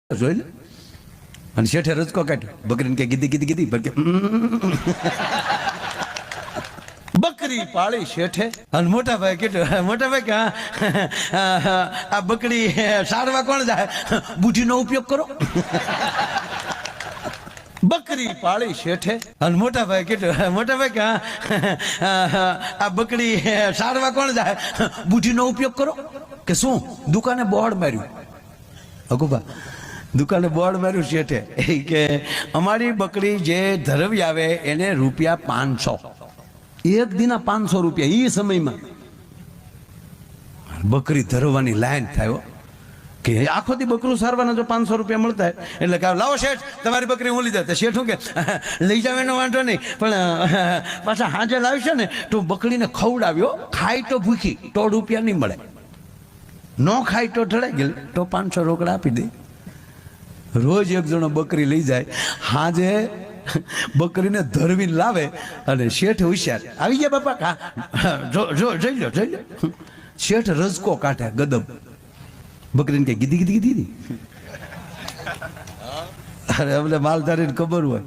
જોઈ લે. અને શેઠે રજકો કાઢ્યો, બકરીને કે ગીધી ગીધી ગીધી કે બકરી પાળી શેઠે. અને મોટા ભાઈ કીધું, મોટા ભાઈ કે આ બકરી સારવા કોણ જાય, બુઢીનો ઉપયોગ કરો. બકરી પાળી શેઠે. અને મોટા ભાઈ કીધું, મોટા ભાઈ કે આ બકરી સારવા કોણ જાય, બુઢીનો ઉપયોગ કરો. કે શું? દુકાને બોર્ડ માર્યું. અગુભા દુકાને બોર્ડ માર્યું શેઠે કે અમારી બકરી જે ધરવી આવે એને રૂપિયા 500, એક દિના 500 રૂપિયા. એ સમયમાં બકરી ધરવાની લાઈન થાય કે આખો દી બકરું સારવાના જો 500 રૂપિયા મળતા એટલે કે લાવો શેઠ તમારી બકરી હું લીધા. શેઠ શું કે લઈ જાવ એનો વાંધો નહીં, પણ પાછા હાજે લાવશે ને તો બકરીને ખવડાવ્યો, ખાય તો ભૂખી તો રૂપિયા નહીં મળે, ન ખાય તો ઢળાઈ ગયેલ તો 500 રોકડા આપી દે. રોજ એક જણો બકરી લઈ જાય, હાજે બકરીને ધરવીને લાવે અને શેઠ હોશિયાર આવી ગયા બાપા, જોઈ લો જોઈ લો. શેઠ રજકો કાઢે ગદમ, બકરીને કે ગીધી ગીધી ગીધી. અરે અમને માલધારીને ખબર હોય